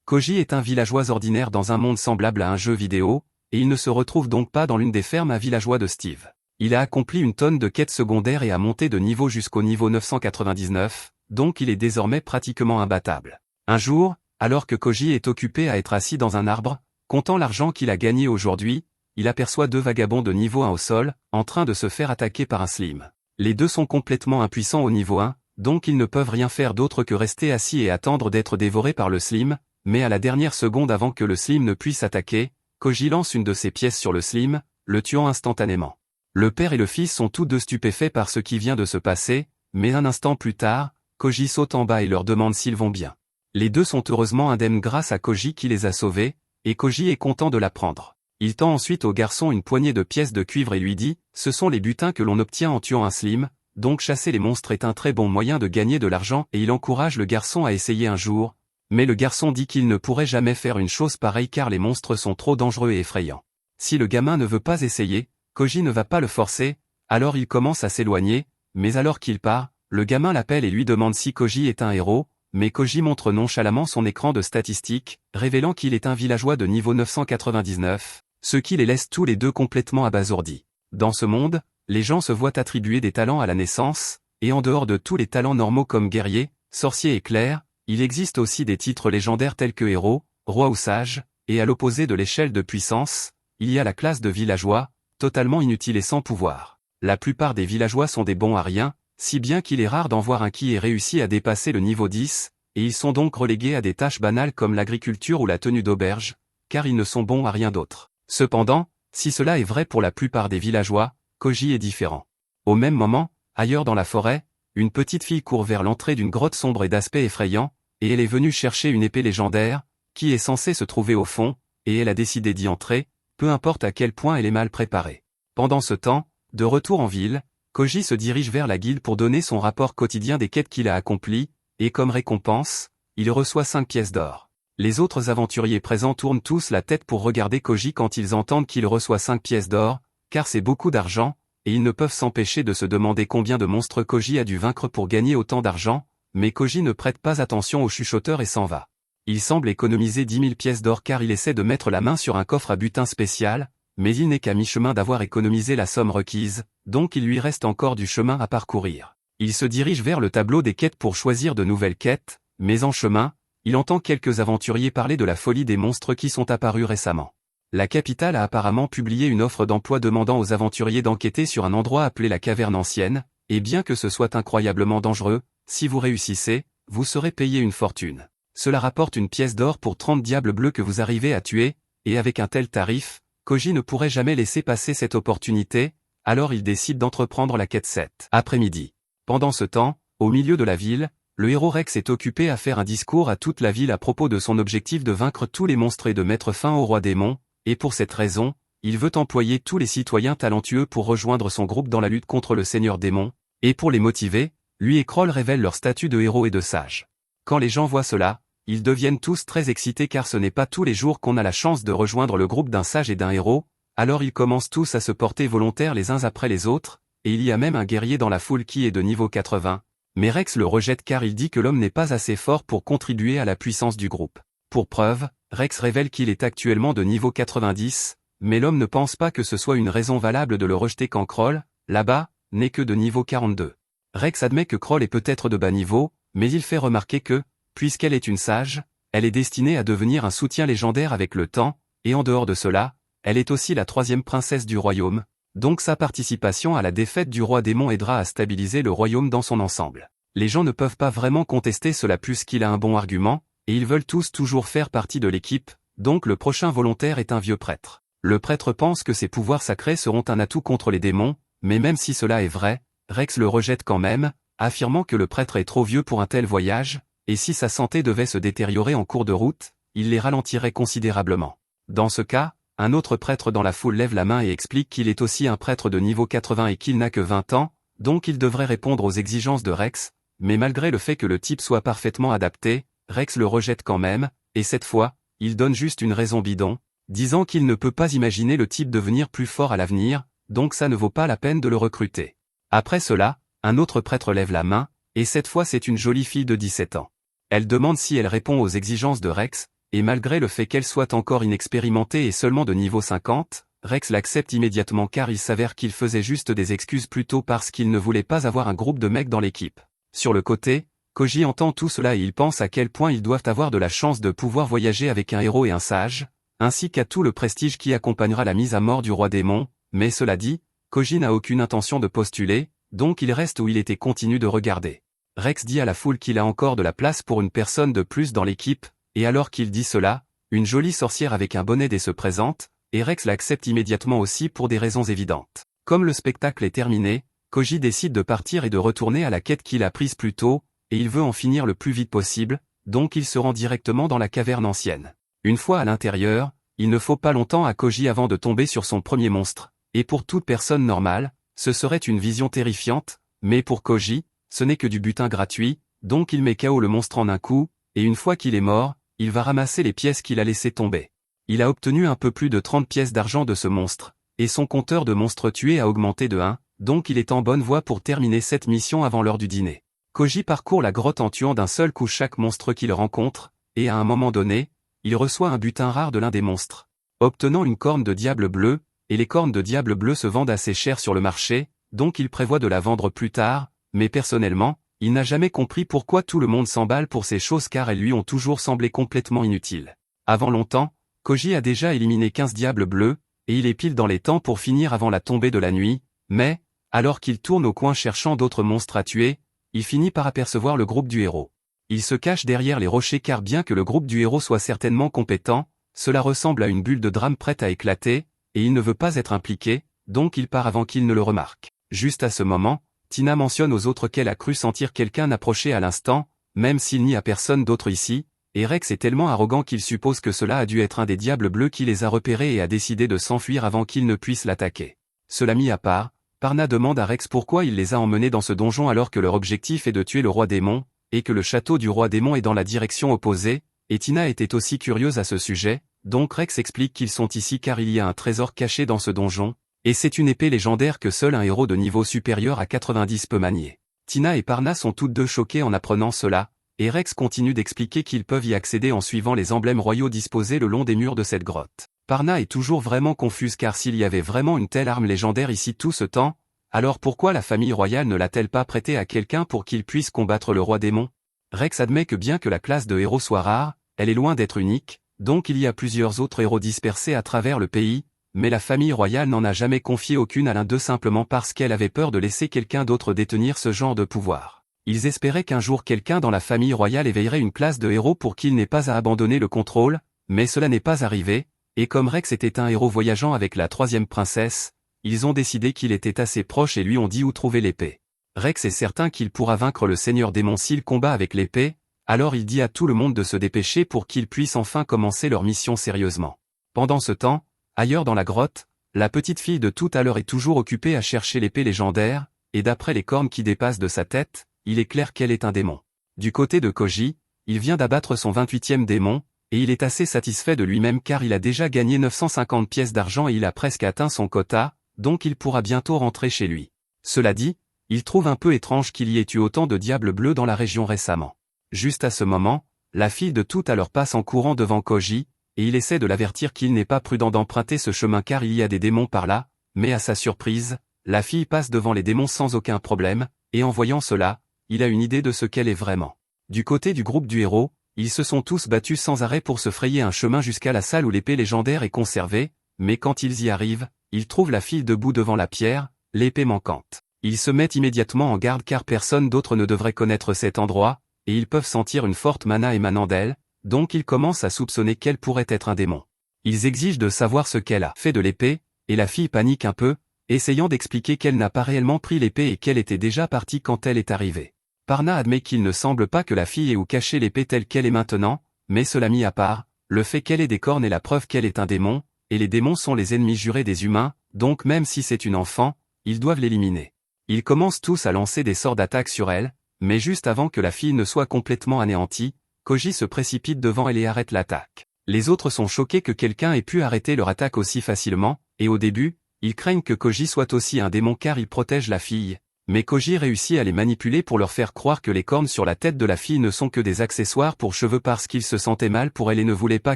Koji est un villageois ordinaire dans un monde semblable à un jeu vidéo, et il ne se retrouve donc pas dans l'une des fermes à villageois de Steve. Il a accompli une tonne de quêtes secondaires et a monté de niveau jusqu'au niveau 999, donc il est désormais pratiquement imbattable. Un jour, alors que Koji est occupé à être assis dans un arbre, comptant l'argent qu'il a gagné aujourd'hui, il aperçoit deux vagabonds de niveau 1 au sol, en train de se faire attaquer par un slim. Les deux sont complètement impuissants au niveau 1, donc ils ne peuvent rien faire d'autre que rester assis et attendre d'être dévorés par le slim, mais à la dernière seconde avant que le slim ne puisse attaquer, Koji lance une de ses pièces sur le slim, le tuant instantanément. Le père et le fils sont tous deux stupéfaits par ce qui vient de se passer, mais un instant plus tard, Koji saute en bas et leur demande s'ils vont bien. Les deux sont heureusement indemnes grâce à Koji qui les a sauvés, et Koji est content de l'apprendre. Il tend ensuite au garçon une poignée de pièces de cuivre et lui dit « Ce sont les butins que l'on obtient en tuant un slim, donc chasser les monstres est un très bon moyen de gagner de l'argent et il encourage le garçon à essayer un jour, mais le garçon dit qu'il ne pourrait jamais faire une chose pareille car les monstres sont trop dangereux et effrayants. Si le gamin ne veut pas essayer, Koji ne va pas le forcer, alors il commence à s'éloigner, mais alors qu'il part, le gamin l'appelle et lui demande si Koji est un héros, mais Koji montre nonchalamment son écran de statistiques, révélant qu'il est un villageois de niveau 999, ce qui les laisse tous les deux complètement abasourdis. Dans ce monde, les gens se voient attribuer des talents à la naissance, et en dehors de tous les talents normaux comme guerrier, sorcier et clerc, il existe aussi des titres légendaires tels que héros, roi ou sage, et à l'opposé de l'échelle de puissance, il y a la classe de villageois, totalement inutile et sans pouvoir. La plupart des villageois sont des bons à rien, si bien qu'il est rare d'en voir un qui ait réussi à dépasser le niveau 10, et ils sont donc relégués à des tâches banales comme l'agriculture ou la tenue d'auberge, car ils ne sont bons à rien d'autre. Cependant, si cela est vrai pour la plupart des villageois, Koji est différent. Au même moment, ailleurs dans la forêt, une petite fille court vers l'entrée d'une grotte sombre et d'aspect effrayant, et elle est venue chercher une épée légendaire, qui est censée se trouver au fond, et elle a décidé d'y entrer, peu importe à quel point elle est mal préparée. Pendant ce temps, de retour en ville, Koji se dirige vers la guilde pour donner son rapport quotidien des quêtes qu'il a accomplies, et comme récompense, il reçoit 5 pièces d'or. Les autres aventuriers présents tournent tous la tête pour regarder Koji quand ils entendent qu'il reçoit 5 pièces d'or, car c'est beaucoup d'argent, et ils ne peuvent s'empêcher de se demander combien de monstres Koji a dû vaincre pour gagner autant d'argent, mais Koji ne prête pas attention au chuchoteur et s'en va. Il semble économiser 10 000 pièces d'or car il essaie de mettre la main sur un coffre à butin spécial, mais il n'est qu'à mi-chemin d'avoir économisé la somme requise, donc il lui reste encore du chemin à parcourir. Il se dirige vers le tableau des quêtes pour choisir de nouvelles quêtes, mais en chemin, il entend quelques aventuriers parler de la folie des monstres qui sont apparus récemment. La capitale a apparemment publié une offre d'emploi demandant aux aventuriers d'enquêter sur un endroit appelé la Caverne Ancienne, et bien que ce soit incroyablement dangereux, si vous réussissez, vous serez payé une fortune. Cela rapporte une pièce d'or pour 30 diables bleus que vous arrivez à tuer, et avec un tel tarif, Koji ne pourrait jamais laisser passer cette opportunité, alors il décide d'entreprendre la quête 7 après-midi. Pendant ce temps, au milieu de la ville, le héros Rex est occupé à faire un discours à toute la ville à propos de son objectif de vaincre tous les monstres et de mettre fin au roi démon, et pour cette raison, il veut employer tous les citoyens talentueux pour rejoindre son groupe dans la lutte contre le seigneur démon, et pour les motiver, lui et Kroll révèlent leur statut de héros et de sage. Quand les gens voient cela, ils deviennent tous très excités car ce n'est pas tous les jours qu'on a la chance de rejoindre le groupe d'un sage et d'un héros, alors ils commencent tous à se porter volontaires les uns après les autres, et il y a même un guerrier dans la foule qui est de niveau 80, mais Rex le rejette car il dit que l'homme n'est pas assez fort pour contribuer à la puissance du groupe. Pour preuve, Rex révèle qu'il est actuellement de niveau 90, mais l'homme ne pense pas que ce soit une raison valable de le rejeter quand Kroll, là-bas, n'est que de niveau 42. Rex admet que Kroll est peut-être de bas niveau, mais il fait remarquer que, puisqu'elle est une sage, elle est destinée à devenir un soutien légendaire avec le temps, et en dehors de cela, elle est aussi la 3e princesse du royaume, donc sa participation à la défaite du roi démon aidera à stabiliser le royaume dans son ensemble. Les gens ne peuvent pas vraiment contester cela puisqu'il a un bon argument, et ils veulent tous toujours faire partie de l'équipe, donc le prochain volontaire est un vieux prêtre. Le prêtre pense que ses pouvoirs sacrés seront un atout contre les démons, mais même si cela est vrai, Rex le rejette quand même, affirmant que le prêtre est trop vieux pour un tel voyage, et si sa santé devait se détériorer en cours de route, il les ralentirait considérablement. Dans ce cas, un autre prêtre dans la foule lève la main et explique qu'il est aussi un prêtre de niveau 80 et qu'il n'a que 20 ans, donc il devrait répondre aux exigences de Rex, mais malgré le fait que le type soit parfaitement adapté, Rex le rejette quand même, et cette fois, il donne juste une raison bidon, disant qu'il ne peut pas imaginer le type devenir plus fort à l'avenir, donc ça ne vaut pas la peine de le recruter. Après cela, un autre prêtre lève la main, et cette fois c'est une jolie fille de 17 ans. Elle demande si elle répond aux exigences de Rex, et malgré le fait qu'elle soit encore inexpérimentée et seulement de niveau 50, Rex l'accepte immédiatement car il s'avère qu'il faisait juste des excuses plutôt parce qu'il ne voulait pas avoir un groupe de mecs dans l'équipe. Sur le côté, Koji entend tout cela et il pense à quel point ils doivent avoir de la chance de pouvoir voyager avec un héros et un sage, ainsi qu'à tout le prestige qui accompagnera la mise à mort du roi démon, mais cela dit, Koji n'a aucune intention de postuler, donc il reste où il était et continue de regarder. Rex dit à la foule qu'il a encore de la place pour une personne de plus dans l'équipe, et alors qu'il dit cela, une jolie sorcière avec un bonnet se présente, et Rex l'accepte immédiatement aussi pour des raisons évidentes. Comme le spectacle est terminé, Koji décide de partir et de retourner à la quête qu'il a prise plus tôt, et il veut en finir le plus vite possible, donc il se rend directement dans la caverne ancienne. Une fois à l'intérieur, il ne faut pas longtemps à Koji avant de tomber sur son premier monstre, et pour toute personne normale, ce serait une vision terrifiante, mais pour Koji, ce n'est que du butin gratuit, donc il met KO le monstre en un coup, et une fois qu'il est mort, il va ramasser les pièces qu'il a laissées tomber. Il a obtenu un peu plus de 30 pièces d'argent de ce monstre, et son compteur de monstres tués a augmenté de 1, donc il est en bonne voie pour terminer cette mission avant l'heure du dîner. Koji parcourt la grotte en tuant d'un seul coup chaque monstre qu'il rencontre, et à un moment donné, il reçoit un butin rare de l'un des monstres, obtenant une corne de diable bleu, et les cornes de diable bleu se vendent assez cher sur le marché, donc il prévoit de la vendre plus tard, mais personnellement, il n'a jamais compris pourquoi tout le monde s'emballe pour ces choses car elles lui ont toujours semblé complètement inutiles. Avant longtemps, Koji a déjà éliminé 15 diables bleus, et il est pile dans les temps pour finir avant la tombée de la nuit, mais, alors qu'il tourne au coin cherchant d'autres monstres à tuer, il finit par apercevoir le groupe du héros. Il se cache derrière les rochers car bien que le groupe du héros soit certainement compétent, cela ressemble à une bulle de drame prête à éclater, et il ne veut pas être impliqué, donc il part avant qu'il ne le remarque. Juste à ce moment, Tina mentionne aux autres qu'elle a cru sentir quelqu'un approcher à l'instant, même s'il n'y a personne d'autre ici, et Rex est tellement arrogant qu'il suppose que cela a dû être un des diables bleus qui les a repérés et a décidé de s'enfuir avant qu'ils ne puissent l'attaquer. Cela mis à part, Parna demande à Rex pourquoi il les a emmenés dans ce donjon alors que leur objectif est de tuer le roi démon, et que le château du roi démon est dans la direction opposée, et Tina était aussi curieuse à ce sujet, donc Rex explique qu'ils sont ici car il y a un trésor caché dans ce donjon, et c'est une épée légendaire que seul un héros de niveau supérieur à 90 peut manier. Tina et Parna sont toutes deux choquées en apprenant cela, et Rex continue d'expliquer qu'ils peuvent y accéder en suivant les emblèmes royaux disposés le long des murs de cette grotte. Parna est toujours vraiment confuse car s'il y avait vraiment une telle arme légendaire ici tout ce temps, alors pourquoi la famille royale ne l'a-t-elle pas prêtée à quelqu'un pour qu'il puisse combattre le roi démon? Rex admet que bien que la classe de héros soit rare, elle est loin d'être unique, donc il y a plusieurs autres héros dispersés à travers le pays, mais la famille royale n'en a jamais confié aucune à l'un d'eux simplement parce qu'elle avait peur de laisser quelqu'un d'autre détenir ce genre de pouvoir. Ils espéraient qu'un jour quelqu'un dans la famille royale éveillerait une classe de héros pour qu'il n'ait pas à abandonner le contrôle, mais cela n'est pas arrivé, et comme Rex était un héros voyageant avec la troisième princesse, ils ont décidé qu'il était assez proche et lui ont dit où trouver l'épée. Rex est certain qu'il pourra vaincre le seigneur démon s'il combat avec l'épée, alors il dit à tout le monde de se dépêcher pour qu'ils puissent enfin commencer leur mission sérieusement. Pendant ce temps, ailleurs dans la grotte, la petite fille de tout à l'heure est toujours occupée à chercher l'épée légendaire, et d'après les cornes qui dépassent de sa tête, il est clair qu'elle est un démon. Du côté de Koji, il vient d'abattre son 28e démon, et il est assez satisfait de lui-même car il a déjà gagné 950 pièces d'argent et il a presque atteint son quota, donc il pourra bientôt rentrer chez lui. Cela dit, il trouve un peu étrange qu'il y ait eu autant de diables bleus dans la région récemment. Juste à ce moment, la fille de tout à l'heure passe en courant devant Koji, et il essaie de l'avertir qu'il n'est pas prudent d'emprunter ce chemin car il y a des démons par là, mais à sa surprise, la fille passe devant les démons sans aucun problème, et en voyant cela, il a une idée de ce qu'elle est vraiment. Du côté du groupe du héros, ils se sont tous battus sans arrêt pour se frayer un chemin jusqu'à la salle où l'épée légendaire est conservée, mais quand ils y arrivent, ils trouvent la fille debout devant la pierre, l'épée manquante. Ils se mettent immédiatement en garde car personne d'autre ne devrait connaître cet endroit, et ils peuvent sentir une forte mana émanant d'elle, donc ils commencent à soupçonner qu'elle pourrait être un démon. Ils exigent de savoir ce qu'elle a fait de l'épée, et la fille panique un peu, essayant d'expliquer qu'elle n'a pas réellement pris l'épée et qu'elle était déjà partie quand elle est arrivée. Parna admet qu'il ne semble pas que la fille ait où cacher l'épée telle qu'elle est maintenant, mais cela mis à part, le fait qu'elle ait des cornes est la preuve qu'elle est un démon, et les démons sont les ennemis jurés des humains, donc même si c'est une enfant, ils doivent l'éliminer. Ils commencent tous à lancer des sorts d'attaque sur elle, mais juste avant que la fille ne soit complètement anéantie, Koji se précipite devant elle et arrête l'attaque. Les autres sont choqués que quelqu'un ait pu arrêter leur attaque aussi facilement, et au début, ils craignent que Koji soit aussi un démon car il protège la fille, Mais Koji réussit à les manipuler pour leur faire croire que les cornes sur la tête de la fille ne sont que des accessoires pour cheveux parce qu'il se sentait mal pour elle et ne voulait pas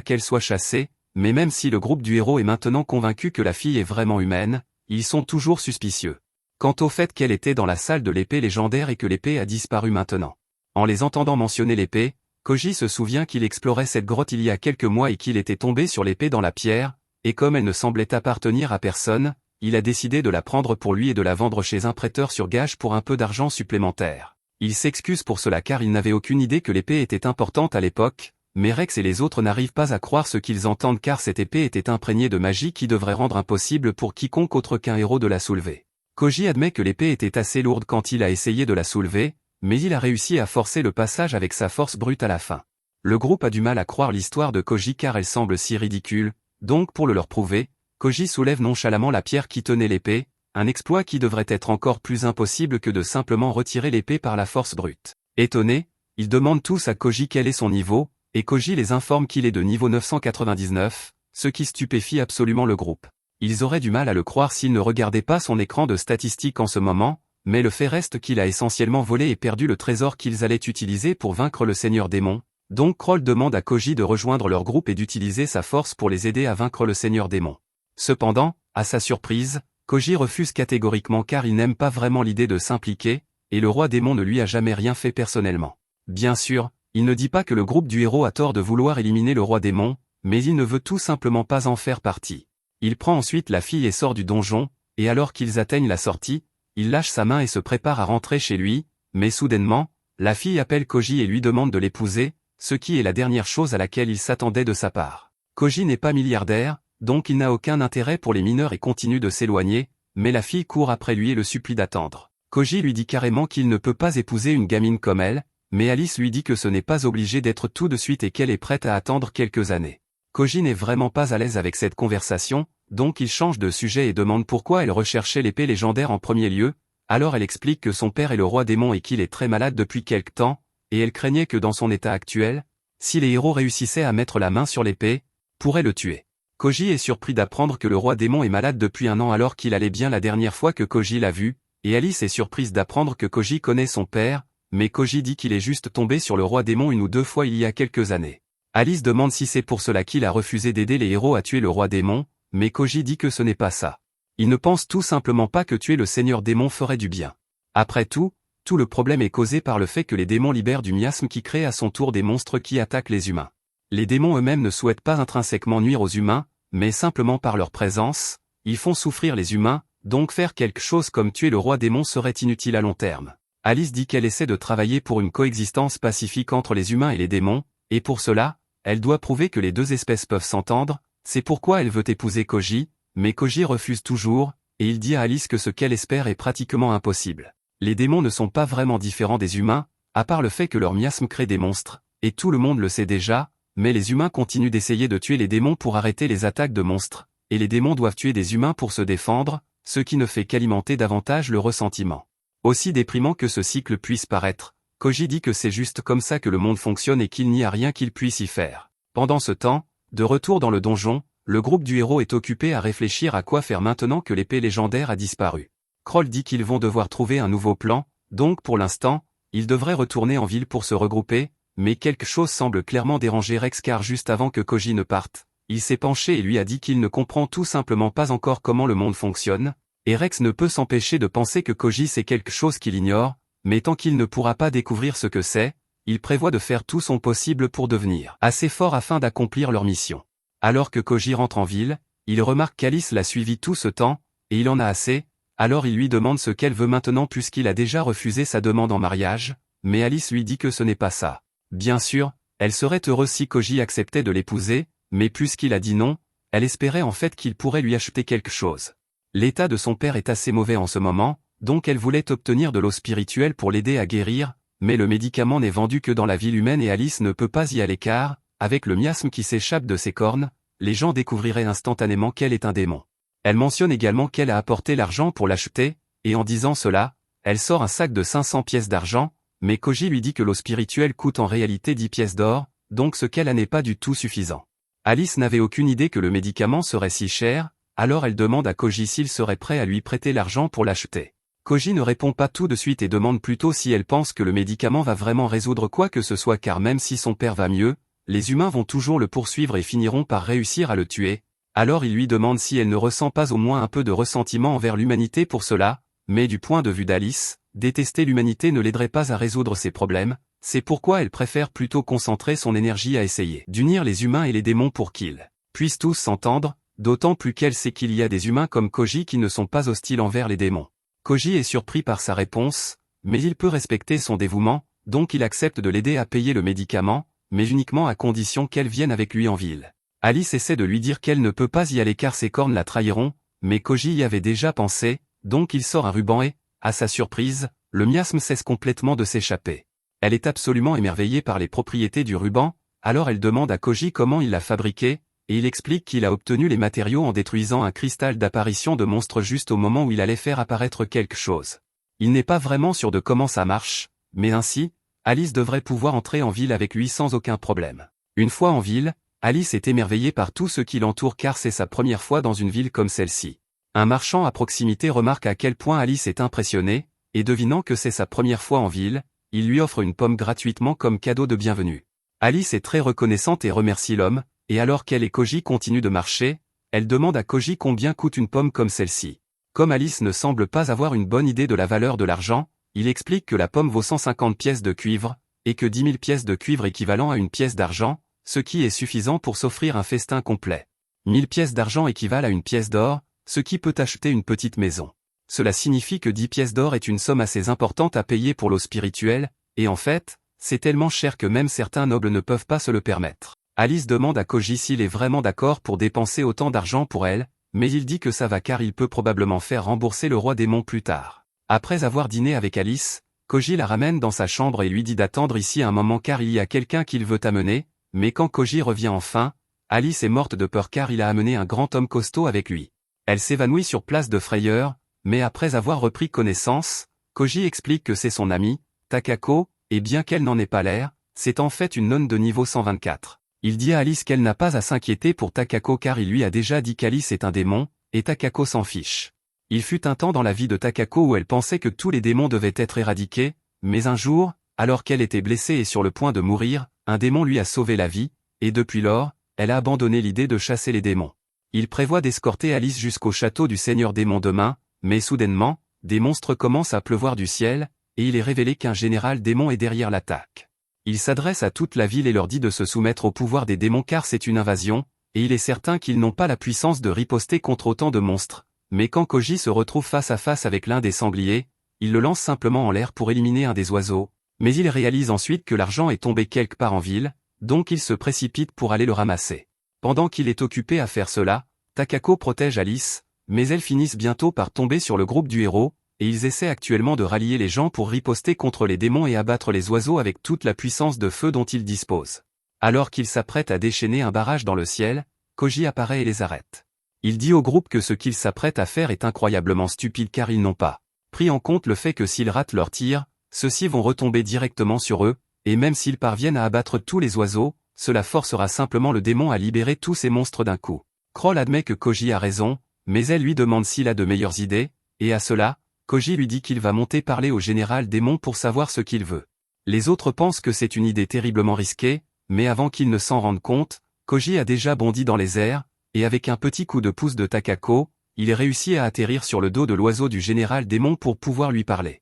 qu'elle soit chassée, mais même si le groupe du héros est maintenant convaincu que la fille est vraiment humaine, ils sont toujours suspicieux. Quant au fait qu'elle était dans la salle de l'épée légendaire et que l'épée a disparu maintenant. En les entendant mentionner l'épée, Koji se souvient qu'il explorait cette grotte il y a quelques mois et qu'il était tombé sur l'épée dans la pierre, et comme elle ne semblait appartenir à personne, il a décidé de la prendre pour lui et de la vendre chez un prêteur sur gage pour un peu d'argent supplémentaire. Il s'excuse pour cela car il n'avait aucune idée que l'épée était importante à l'époque, mais Rex et les autres n'arrivent pas à croire ce qu'ils entendent car cette épée était imprégnée de magie qui devrait rendre impossible pour quiconque autre qu'un héros de la soulever. Koji admet que l'épée était assez lourde quand il a essayé de la soulever, mais il a réussi à forcer le passage avec sa force brute à la fin. Le groupe a du mal à croire l'histoire de Koji car elle semble si ridicule, donc pour le leur prouver, Koji soulève nonchalamment la pierre qui tenait l'épée, un exploit qui devrait être encore plus impossible que de simplement retirer l'épée par la force brute. Étonnés, ils demandent tous à Koji quel est son niveau, et Koji les informe qu'il est de niveau 999, ce qui stupéfie absolument le groupe. Ils auraient du mal à le croire s'ils ne regardaient pas son écran de statistiques en ce moment, mais le fait reste qu'il a essentiellement volé et perdu le trésor qu'ils allaient utiliser pour vaincre le Seigneur Démon, donc Kroll demande à Koji de rejoindre leur groupe et d'utiliser sa force pour les aider à vaincre le Seigneur Démon. Cependant, à sa surprise, Koji refuse catégoriquement car il n'aime pas vraiment l'idée de s'impliquer, et le roi démon ne lui a jamais rien fait personnellement. Bien sûr, il ne dit pas que le groupe du héros a tort de vouloir éliminer le roi démon, mais il ne veut tout simplement pas en faire partie. Il prend ensuite la fille et sort du donjon, et alors qu'ils atteignent la sortie, il lâche sa main et se prépare à rentrer chez lui, mais soudainement, la fille appelle Koji et lui demande de l'épouser, ce qui est la dernière chose à laquelle il s'attendait de sa part. Koji n'est pas milliardaire, donc il n'a aucun intérêt pour les mineurs et continue de s'éloigner, mais la fille court après lui et le supplie d'attendre. Koji lui dit carrément qu'il ne peut pas épouser une gamine comme elle, mais Alice lui dit que ce n'est pas obligé d'être tout de suite et qu'elle est prête à attendre quelques années. Koji n'est vraiment pas à l'aise avec cette conversation, donc il change de sujet et demande pourquoi elle recherchait l'épée légendaire en premier lieu, alors elle explique que son père est le roi démon et qu'il est très malade depuis quelque temps, et elle craignait que dans son état actuel, si les héros réussissaient à mettre la main sur l'épée, pourraient le tuer. Koji est surpris d'apprendre que le roi démon est malade depuis un an alors qu'il allait bien la dernière fois que Koji l'a vu, et Alice est surprise d'apprendre que Koji connaît son père, mais Koji dit qu'il est juste tombé sur le roi démon une ou deux fois il y a quelques années. Alice demande si c'est pour cela qu'il a refusé d'aider les héros à tuer le roi démon, mais Koji dit que ce n'est pas ça. Il ne pense tout simplement pas que tuer le seigneur démon ferait du bien. Après tout le problème est causé par le fait que les démons libèrent du miasme qui crée à son tour des monstres qui attaquent les humains. Les démons eux-mêmes ne souhaitent pas intrinsèquement nuire aux humains, mais simplement par leur présence, ils font souffrir les humains, donc faire quelque chose comme tuer le roi démon serait inutile à long terme. Alice dit qu'elle essaie de travailler pour une coexistence pacifique entre les humains et les démons, et pour cela, elle doit prouver que les deux espèces peuvent s'entendre, c'est pourquoi elle veut épouser Koji, mais Koji refuse toujours, et il dit à Alice que ce qu'elle espère est pratiquement impossible. Les démons ne sont pas vraiment différents des humains, à part le fait que leur miasme crée des monstres, et tout le monde le sait déjà, mais les humains continuent d'essayer de tuer les démons pour arrêter les attaques de monstres, et les démons doivent tuer des humains pour se défendre, ce qui ne fait qu'alimenter davantage le ressentiment. Aussi déprimant que ce cycle puisse paraître, Koji dit que c'est juste comme ça que le monde fonctionne et qu'il n'y a rien qu'il puisse y faire. Pendant ce temps, de retour dans le donjon, le groupe du héros est occupé à réfléchir à quoi faire maintenant que l'épée légendaire a disparu. Kroll dit qu'ils vont devoir trouver un nouveau plan, donc pour l'instant, ils devraient retourner en ville pour se regrouper, mais quelque chose semble clairement déranger Rex car juste avant que Koji ne parte, il s'est penché et lui a dit qu'il ne comprend tout simplement pas encore comment le monde fonctionne, et Rex ne peut s'empêcher de penser que Koji sait quelque chose qu'il ignore, mais tant qu'il ne pourra pas découvrir ce que c'est, il prévoit de faire tout son possible pour devenir assez fort afin d'accomplir leur mission. Alors que Koji rentre en ville, il remarque qu'Alice l'a suivi tout ce temps, et il en a assez, alors il lui demande ce qu'elle veut maintenant puisqu'il a déjà refusé sa demande en mariage, mais Alice lui dit que ce n'est pas ça. Bien sûr, elle serait heureuse si Koji acceptait de l'épouser, mais puisqu'il a dit non, elle espérait en fait qu'il pourrait lui acheter quelque chose. L'état de son père est assez mauvais en ce moment, donc elle voulait obtenir de l'eau spirituelle pour l'aider à guérir, mais le médicament n'est vendu que dans la ville humaine et Alice ne peut pas y aller car, avec le miasme qui s'échappe de ses cornes, les gens découvriraient instantanément qu'elle est un démon. Elle mentionne également qu'elle a apporté l'argent pour l'acheter, et en disant cela, elle sort un sac de 500 pièces d'argent, mais Koji lui dit que l'eau spirituelle coûte en réalité 10 pièces d'or, donc ce qu'elle a n'est pas du tout suffisant. Alice n'avait aucune idée que le médicament serait si cher, alors elle demande à Koji s'il serait prêt à lui prêter l'argent pour l'acheter. Koji ne répond pas tout de suite et demande plutôt si elle pense que le médicament va vraiment résoudre quoi que ce soit car même si son père va mieux, les humains vont toujours le poursuivre et finiront par réussir à le tuer. Alors il lui demande si elle ne ressent pas au moins un peu de ressentiment envers l'humanité pour cela, mais du point de vue d'Alice, détester l'humanité ne l'aiderait pas à résoudre ses problèmes, c'est pourquoi elle préfère plutôt concentrer son énergie à essayer d'unir les humains et les démons pour qu'ils puissent tous s'entendre, d'autant plus qu'elle sait qu'il y a des humains comme Koji qui ne sont pas hostiles envers les démons. Koji est surpris par sa réponse, mais il peut respecter son dévouement, donc il accepte de l'aider à payer le médicament, mais uniquement à condition qu'elle vienne avec lui en ville. Alice essaie de lui dire qu'elle ne peut pas y aller car ses cornes la trahiront, mais Koji y avait déjà pensé, donc il sort un ruban et, à sa surprise, le miasme cesse complètement de s'échapper. Elle est absolument émerveillée par les propriétés du ruban, alors elle demande à Koji comment il l'a fabriqué, et il explique qu'il a obtenu les matériaux en détruisant un cristal d'apparition de monstre juste au moment où il allait faire apparaître quelque chose. Il n'est pas vraiment sûr de comment ça marche, mais ainsi, Alice devrait pouvoir entrer en ville avec lui sans aucun problème. Une fois en ville, Alice est émerveillée par tout ce qui l'entoure car c'est sa première fois dans une ville comme celle-ci. Un marchand à proximité remarque à quel point Alice est impressionnée, et devinant que c'est sa première fois en ville, il lui offre une pomme gratuitement comme cadeau de bienvenue. Alice est très reconnaissante et remercie l'homme, et alors qu'elle et Koji continuent de marcher, elle demande à Koji combien coûte une pomme comme celle-ci. Comme Alice ne semble pas avoir une bonne idée de la valeur de l'argent, il explique que la pomme vaut 150 pièces de cuivre, et que 10 000 pièces de cuivre équivalent à une pièce d'argent, ce qui est suffisant pour s'offrir un festin complet. 1000 pièces d'argent équivalent à une pièce d'or, ce qui peut acheter une petite maison. Cela signifie que 10 pièces d'or est une somme assez importante à payer pour l'eau spirituelle, et en fait, c'est tellement cher que même certains nobles ne peuvent pas se le permettre. Alice demande à Koji s'il est vraiment d'accord pour dépenser autant d'argent pour elle, mais il dit que ça va car il peut probablement faire rembourser le roi démon plus tard. Après avoir dîné avec Alice, Koji la ramène dans sa chambre et lui dit d'attendre ici un moment car il y a quelqu'un qu'il veut amener, mais quand Koji revient enfin, Alice est morte de peur car il a amené un grand homme costaud avec lui. Elle s'évanouit sur place de frayeur, mais après avoir repris connaissance, Koji explique que c'est son amie, Takako, et bien qu'elle n'en ait pas l'air, c'est en fait une nonne de niveau 124. Il dit à Alice qu'elle n'a pas à s'inquiéter pour Takako car il lui a déjà dit qu'Alice est un démon, et Takako s'en fiche. Il fut un temps dans la vie de Takako où elle pensait que tous les démons devaient être éradiqués, mais un jour, alors qu'elle était blessée et sur le point de mourir, un démon lui a sauvé la vie, et depuis lors, elle a abandonné l'idée de chasser les démons. Il prévoit d'escorter Alice jusqu'au château du Seigneur Démon demain, mais soudainement, des monstres commencent à pleuvoir du ciel, et il est révélé qu'un général démon est derrière l'attaque. Il s'adresse à toute la ville et leur dit de se soumettre au pouvoir des démons car c'est une invasion, et il est certain qu'ils n'ont pas la puissance de riposter contre autant de monstres, mais quand Koji se retrouve face à face avec l'un des sangliers, il le lance simplement en l'air pour éliminer un des oiseaux, mais il réalise ensuite que l'argent est tombé quelque part en ville, donc il se précipite pour aller le ramasser. Pendant qu'il est occupé à faire cela, Takako protège Alice, mais elles finissent bientôt par tomber sur le groupe du héros, et ils essaient actuellement de rallier les gens pour riposter contre les démons et abattre les oiseaux avec toute la puissance de feu dont ils disposent. Alors qu'ils s'apprêtent à déchaîner un barrage dans le ciel, Koji apparaît et les arrête. Il dit au groupe que ce qu'ils s'apprêtent à faire est incroyablement stupide car ils n'ont pas pris en compte le fait que s'ils ratent leur tir, ceux-ci vont retomber directement sur eux, et même s'ils parviennent à abattre tous les oiseaux, cela forcera simplement le démon à libérer tous ces monstres d'un coup. Kroll admet que Koji a raison, mais elle lui demande s'il a de meilleures idées, et à cela, Koji lui dit qu'il va monter parler au général démon pour savoir ce qu'il veut. Les autres pensent que c'est une idée terriblement risquée, mais avant qu'ils ne s'en rendent compte, Koji a déjà bondi dans les airs, et avec un petit coup de pouce de Takako, il réussit à atterrir sur le dos de l'oiseau du général démon pour pouvoir lui parler.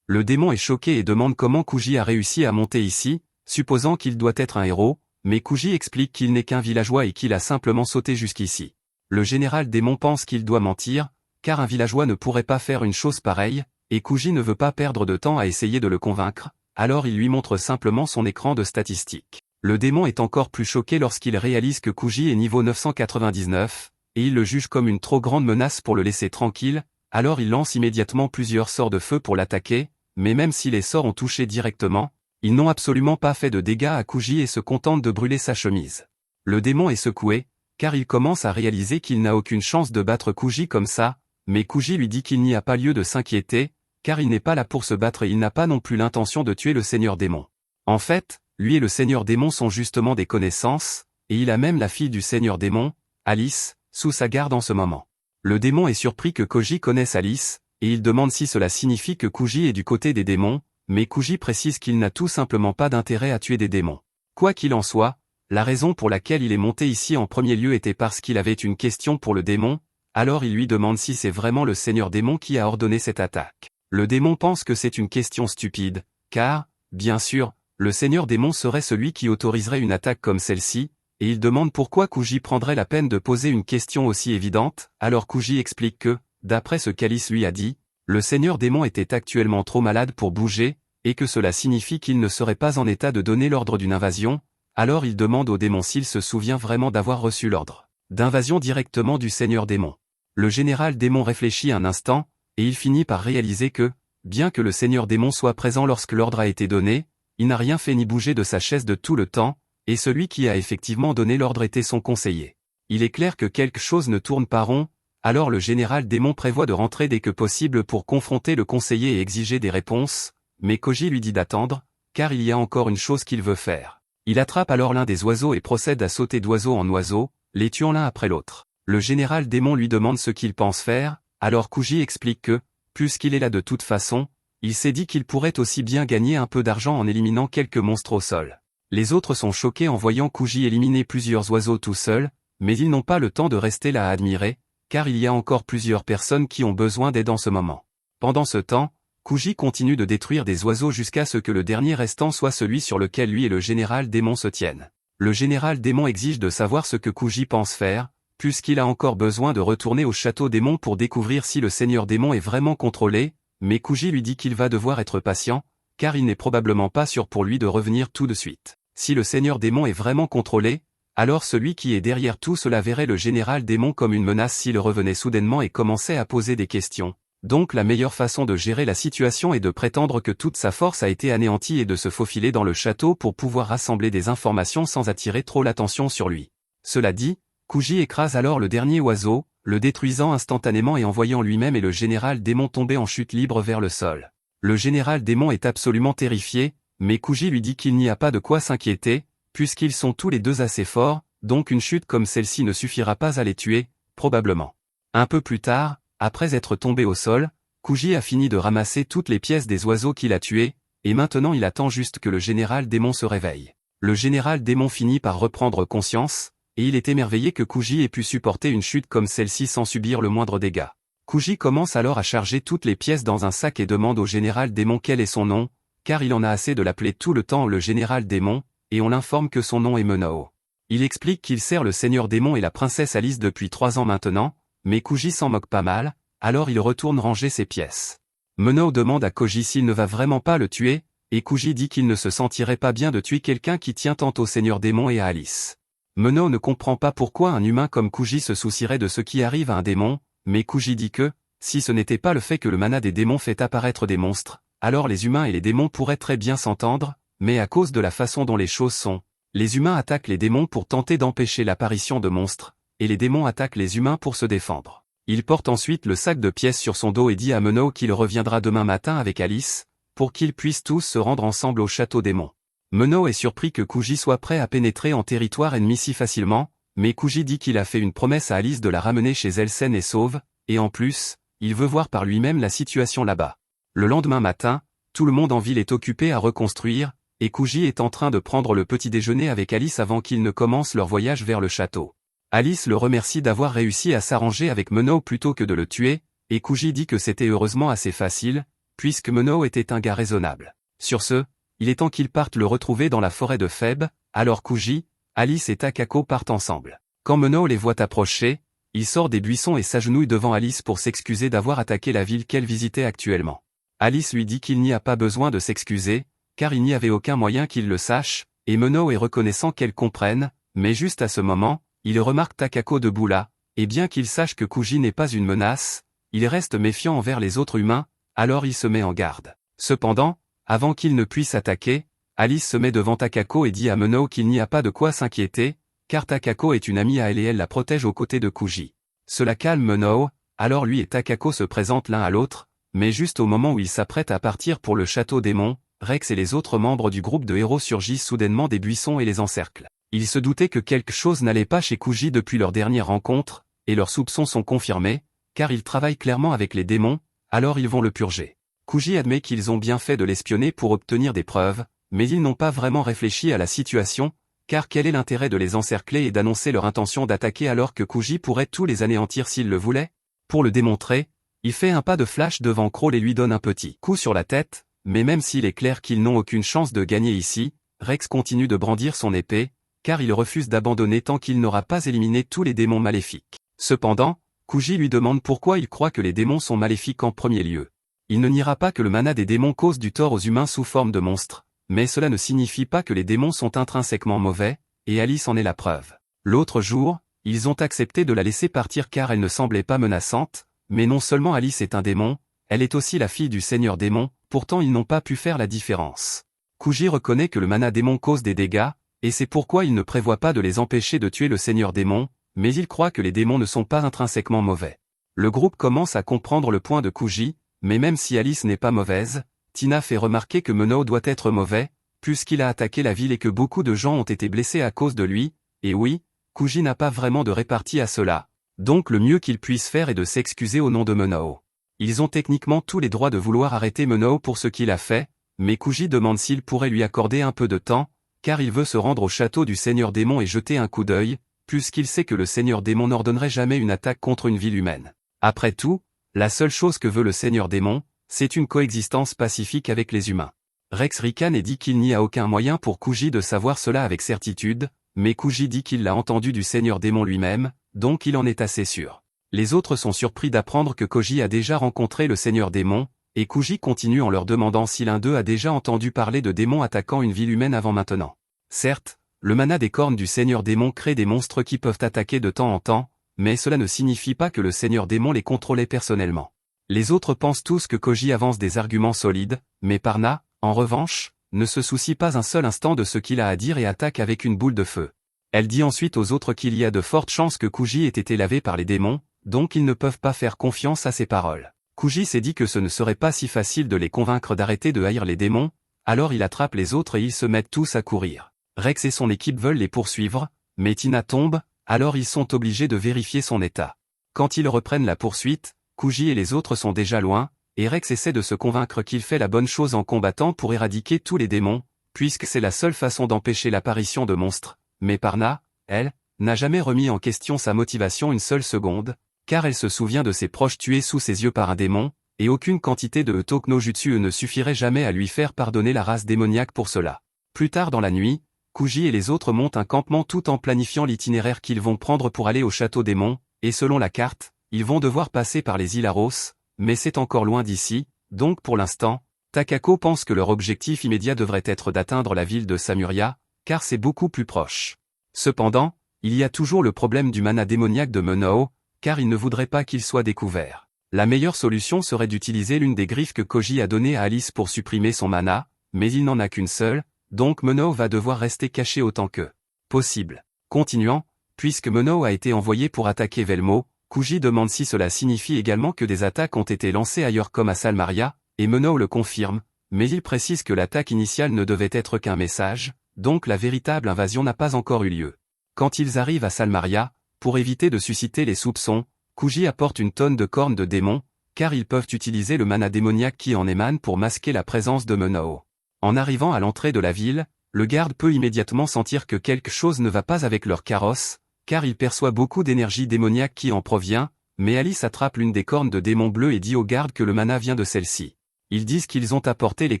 Le démon est choqué et demande comment Koji a réussi à monter ici, supposant qu'il doit être un héros, mais Koji explique qu'il n'est qu'un villageois et qu'il a simplement sauté jusqu'ici. Le général démon pense qu'il doit mentir, car un villageois ne pourrait pas faire une chose pareille, et Koji ne veut pas perdre de temps à essayer de le convaincre, alors il lui montre simplement son écran de statistiques. Le démon est encore plus choqué lorsqu'il réalise que Koji est niveau 999, et il le juge comme une trop grande menace pour le laisser tranquille, alors il lance immédiatement plusieurs sorts de feu pour l'attaquer, mais même si les sorts ont touché directement, ils n'ont absolument pas fait de dégâts à Koji et se contentent de brûler sa chemise. Le démon est secoué, car il commence à réaliser qu'il n'a aucune chance de battre Koji comme ça, mais Koji lui dit qu'il n'y a pas lieu de s'inquiéter, car il n'est pas là pour se battre et il n'a pas non plus l'intention de tuer le Seigneur Démon. En fait, lui et le Seigneur Démon sont justement des connaissances, et il a même la fille du Seigneur Démon, Alice, sous sa garde en ce moment. Le démon est surpris que Koji connaisse Alice, et il demande si cela signifie que Kuji est du côté des démons, mais Kuji précise qu'il n'a tout simplement pas d'intérêt à tuer des démons. Quoi qu'il en soit, la raison pour laquelle il est monté ici en premier lieu était parce qu'il avait une question pour le démon, alors il lui demande si c'est vraiment le seigneur démon qui a ordonné cette attaque. Le démon pense que c'est une question stupide, car, bien sûr, le seigneur démon serait celui qui autoriserait une attaque comme celle-ci, et il demande pourquoi Kuji prendrait la peine de poser une question aussi évidente, alors Kuji explique que, d'après ce qu'Alice lui a dit, le seigneur démon était actuellement trop malade pour bouger, et que cela signifie qu'il ne serait pas en état de donner l'ordre d'une invasion, alors il demande au démon s'il se souvient vraiment d'avoir reçu l'ordre d'invasion directement du seigneur démon. Le général démon réfléchit un instant, et il finit par réaliser que, bien que le seigneur démon soit présent lorsque l'ordre a été donné, il n'a rien fait ni bougé de sa chaise de tout le temps, et celui qui a effectivement donné l'ordre était son conseiller. Il est clair que quelque chose ne tourne pas rond, alors le général démon prévoit de rentrer dès que possible pour confronter le conseiller et exiger des réponses, mais Koji lui dit d'attendre, car il y a encore une chose qu'il veut faire. Il attrape alors l'un des oiseaux et procède à sauter d'oiseau en oiseau, les tuant l'un après l'autre. Le général démon lui demande ce qu'il pense faire, alors Kuji explique que, puisqu'il est là de toute façon, il s'est dit qu'il pourrait aussi bien gagner un peu d'argent en éliminant quelques monstres au sol. Les autres sont choqués en voyant Kuji éliminer plusieurs oiseaux tout seul, mais ils n'ont pas le temps de rester là à admirer, car il y a encore plusieurs personnes qui ont besoin d'aide en ce moment. Pendant ce temps, Kuji continue de détruire des oiseaux jusqu'à ce que le dernier restant soit celui sur lequel lui et le général démon se tiennent. Le général démon exige de savoir ce que Kuji pense faire, puisqu'il a encore besoin de retourner au château démon pour découvrir si le seigneur démon est vraiment contrôlé, mais Kuji lui dit qu'il va devoir être patient, car il n'est probablement pas sûr pour lui de revenir tout de suite. Si le seigneur démon est vraiment contrôlé, alors celui qui est derrière tout cela verrait le général démon comme une menace s'il revenait soudainement et commençait à poser des questions. Donc la meilleure façon de gérer la situation est de prétendre que toute sa force a été anéantie et de se faufiler dans le château pour pouvoir rassembler des informations sans attirer trop l'attention sur lui. Cela dit, Kuji écrase alors le dernier oiseau, le détruisant instantanément et envoyant lui-même et le général démon tomber en chute libre vers le sol. Le général démon est absolument terrifié, mais Kuji lui dit qu'il n'y a pas de quoi s'inquiéter, puisqu'ils sont tous les deux assez forts, donc une chute comme celle-ci ne suffira pas à les tuer, probablement. Un peu plus tard, après être tombé au sol, Kuji a fini de ramasser toutes les pièces des oiseaux qu'il a tués, et maintenant il attend juste que le général démon se réveille. Le général démon finit par reprendre conscience, et il est émerveillé que Kuji ait pu supporter une chute comme celle-ci sans subir le moindre dégât. Kuji commence alors à charger toutes les pièces dans un sac et demande au général démon quel est son nom, car il en a assez de l'appeler tout le temps le général démon, et on l'informe que son nom est Menao. Il explique qu'il sert le seigneur démon et la princesse Alice depuis 3 ans maintenant, mais Kuji s'en moque pas mal, alors il retourne ranger ses pièces. Menao demande à Koji s'il ne va vraiment pas le tuer, et Kuji dit qu'il ne se sentirait pas bien de tuer quelqu'un qui tient tant au seigneur démon et à Alice. Menao ne comprend pas pourquoi un humain comme Kuji se soucierait de ce qui arrive à un démon, mais Kuji dit que, si ce n'était pas le fait que le mana des démons fait apparaître des monstres, alors les humains et les démons pourraient très bien s'entendre, mais à cause de la façon dont les choses sont, les humains attaquent les démons pour tenter d'empêcher l'apparition de monstres, et les démons attaquent les humains pour se défendre. Il porte ensuite le sac de pièces sur son dos et dit à Menao qu'il reviendra demain matin avec Alice, pour qu'ils puissent tous se rendre ensemble au château démon. Menao est surpris que Kuji soit prêt à pénétrer en territoire ennemi si facilement, mais Kuji dit qu'il a fait une promesse à Alice de la ramener chez elle saine et sauve, et en plus, il veut voir par lui-même la situation là-bas. Le lendemain matin, tout le monde en ville est occupé à reconstruire, et Kuji est en train de prendre le petit déjeuner avec Alice avant qu'ils ne commencent leur voyage vers le château. Alice le remercie d'avoir réussi à s'arranger avec Menao plutôt que de le tuer, et Kuji dit que c'était heureusement assez facile, puisque Menao était un gars raisonnable. Sur ce, il est temps qu'ils partent le retrouver dans la forêt de Feb, alors Kuji, Alice et Takako partent ensemble. Quand Menao les voit approcher, il sort des buissons et s'agenouille devant Alice pour s'excuser d'avoir attaqué la ville qu'elle visitait actuellement. Alice lui dit qu'il n'y a pas besoin de s'excuser, car il n'y avait aucun moyen qu'il le sache, et Menao est reconnaissant qu'elle comprenne, mais juste à ce moment, il remarque Takako debout là, et bien qu'il sache que Kuji n'est pas une menace, il reste méfiant envers les autres humains, alors il se met en garde. Cependant, avant qu'il ne puisse attaquer, Alice se met devant Takako et dit à Menao qu'il n'y a pas de quoi s'inquiéter, car Takako est une amie à elle et elle la protège aux côtés de Kuji. Cela calme Menao, alors lui et Takako se présentent l'un à l'autre, mais juste au moment où ils s'apprêtent à partir pour le château démon, Rex et les autres membres du groupe de héros surgissent soudainement des buissons et les encerclent. Ils se doutaient que quelque chose n'allait pas chez Kuji depuis leur dernière rencontre, et leurs soupçons sont confirmés, car il travaille clairement avec les démons, alors ils vont le purger. Kuji admet qu'ils ont bien fait de l'espionner pour obtenir des preuves, mais ils n'ont pas vraiment réfléchi à la situation, car quel est l'intérêt de les encercler et d'annoncer leur intention d'attaquer alors que Kuji pourrait tous les anéantir s'il le voulait? Pour le démontrer, il fait un pas de flash devant Crawl et lui donne un petit coup sur la tête, mais même s'il est clair qu'ils n'ont aucune chance de gagner ici, Rex continue de brandir son épée, car il refuse d'abandonner tant qu'il n'aura pas éliminé tous les démons maléfiques. Cependant, Kuji lui demande pourquoi il croit que les démons sont maléfiques en premier lieu. Il ne niera pas que le mana des démons cause du tort aux humains sous forme de monstres, mais cela ne signifie pas que les démons sont intrinsèquement mauvais, et Alice en est la preuve. L'autre jour, ils ont accepté de la laisser partir car elle ne semblait pas menaçante, mais non seulement Alice est un démon, elle est aussi la fille du seigneur démon, pourtant ils n'ont pas pu faire la différence. Kuji reconnaît que le mana démon cause des dégâts, et c'est pourquoi il ne prévoit pas de les empêcher de tuer le seigneur démon, mais il croit que les démons ne sont pas intrinsèquement mauvais. Le groupe commence à comprendre le point de Kuji, mais même si Alice n'est pas mauvaise, Tina fait remarquer que Mono doit être mauvais, puisqu'il a attaqué la ville et que beaucoup de gens ont été blessés à cause de lui, et oui, Kuji n'a pas vraiment de répartie à cela, donc le mieux qu'il puisse faire est de s'excuser au nom de Mono. Ils ont techniquement tous les droits de vouloir arrêter Mono pour ce qu'il a fait, mais Kuji demande s'il pourrait lui accorder un peu de temps, car il veut se rendre au château du Seigneur Démon et jeter un coup d'œil, puisqu'il sait que le Seigneur Démon n'ordonnerait jamais une attaque contre une ville humaine. Après tout, la seule chose que veut le Seigneur Démon, c'est une coexistence pacifique avec les humains. Rex ricane et dit qu'il n'y a aucun moyen pour Kuji de savoir cela avec certitude, mais Kuji dit qu'il l'a entendu du Seigneur Démon lui-même, donc il en est assez sûr. Les autres sont surpris d'apprendre que Koji a déjà rencontré le Seigneur Démon, et Kuji continue en leur demandant si l'un d'eux a déjà entendu parler de démons attaquant une ville humaine avant maintenant. Certes, le mana des cornes du Seigneur Démon crée des monstres qui peuvent attaquer de temps en temps, mais cela ne signifie pas que le Seigneur Démon les contrôlait personnellement. Les autres pensent tous que Koji avance des arguments solides, mais Parna, en revanche, ne se soucie pas un seul instant de ce qu'il a à dire et attaque avec une boule de feu. Elle dit ensuite aux autres qu'il y a de fortes chances que Kuji ait été lavé par les démons, donc ils ne peuvent pas faire confiance à ses paroles. Kuji s'est dit que ce ne serait pas si facile de les convaincre d'arrêter de haïr les démons, alors il attrape les autres et ils se mettent tous à courir. Rex et son équipe veulent les poursuivre, mais Tina tombe, alors ils sont obligés de vérifier son état. Quand ils reprennent la poursuite, Kuji et les autres sont déjà loin, et Rex essaie de se convaincre qu'il fait la bonne chose en combattant pour éradiquer tous les démons, puisque c'est la seule façon d'empêcher l'apparition de monstres, mais Parna, elle, n'a jamais remis en question sa motivation une seule seconde, car elle se souvient de ses proches tués sous ses yeux par un démon, et aucune quantité de Utok no Jutsu ne suffirait jamais à lui faire pardonner la race démoniaque pour cela. Plus tard dans la nuit, Kuji et les autres montent un campement tout en planifiant l'itinéraire qu'ils vont prendre pour aller au château démon, et selon la carte, ils vont devoir passer par les îles Aros, mais c'est encore loin d'ici, donc pour l'instant, Takako pense que leur objectif immédiat devrait être d'atteindre la ville de Samuria, car c'est beaucoup plus proche. Cependant, il y a toujours le problème du mana démoniaque de Mono, car il ne voudrait pas qu'il soit découvert. La meilleure solution serait d'utiliser l'une des griffes que Koji a données à Alice pour supprimer son mana, mais il n'en a qu'une seule, donc Mono va devoir rester caché autant que possible. Continuant, puisque Mono a été envoyé pour attaquer Velmo, Kuji demande si cela signifie également que des attaques ont été lancées ailleurs comme à Salmaria, et Mono le confirme, mais il précise que l'attaque initiale ne devait être qu'un message, donc la véritable invasion n'a pas encore eu lieu. Quand ils arrivent à Salmaria, pour éviter de susciter les soupçons, Kuji apporte une tonne de cornes de démons, car ils peuvent utiliser le mana démoniaque qui en émane pour masquer la présence de Mono. En arrivant à l'entrée de la ville, le garde peut immédiatement sentir que quelque chose ne va pas avec leur carrosse, car il perçoit beaucoup d'énergie démoniaque qui en provient, mais Alice attrape l'une des cornes de démon bleu et dit au garde que le mana vient de celle-ci. Ils disent qu'ils ont apporté les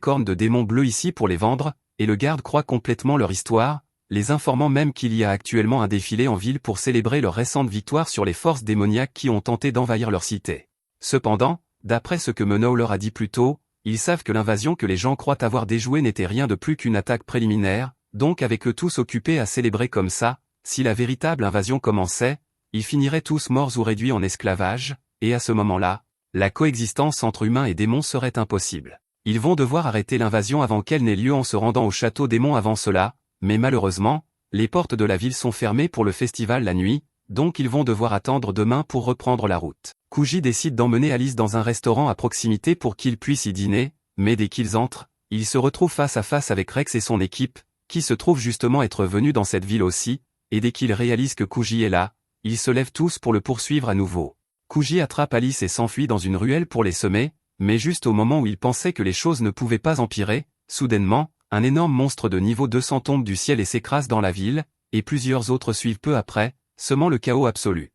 cornes de démon bleu ici pour les vendre, et le garde croit complètement leur histoire, les informant même qu'il y a actuellement un défilé en ville pour célébrer leur récente victoire sur les forces démoniaques qui ont tenté d'envahir leur cité. Cependant, d'après ce que Mono leur a dit plus tôt, ils savent que l'invasion que les gens croient avoir déjouée n'était rien de plus qu'une attaque préliminaire, donc avec eux tous occupés à célébrer comme ça, si la véritable invasion commençait, ils finiraient tous morts ou réduits en esclavage, et à ce moment-là, la coexistence entre humains et démons serait impossible. Ils vont devoir arrêter l'invasion avant qu'elle n'ait lieu en se rendant au château démon avant cela, mais malheureusement, les portes de la ville sont fermées pour le festival la nuit, donc ils vont devoir attendre demain pour reprendre la route. Kuji décide d'emmener Alice dans un restaurant à proximité pour qu'ils puissent y dîner, mais dès qu'ils entrent, ils se retrouvent face à face avec Rex et son équipe, qui se trouvent justement être venus dans cette ville aussi, et dès qu'ils réalisent que Kuji est là, ils se lèvent tous pour le poursuivre à nouveau. Kuji attrape Alice et s'enfuit dans une ruelle pour les semer, Mais juste au moment où il pensait que les choses ne pouvaient pas empirer, soudainement, un énorme monstre de niveau 200 tombe du ciel et s'écrase dans la ville, et plusieurs autres suivent peu après, semant le chaos absolu.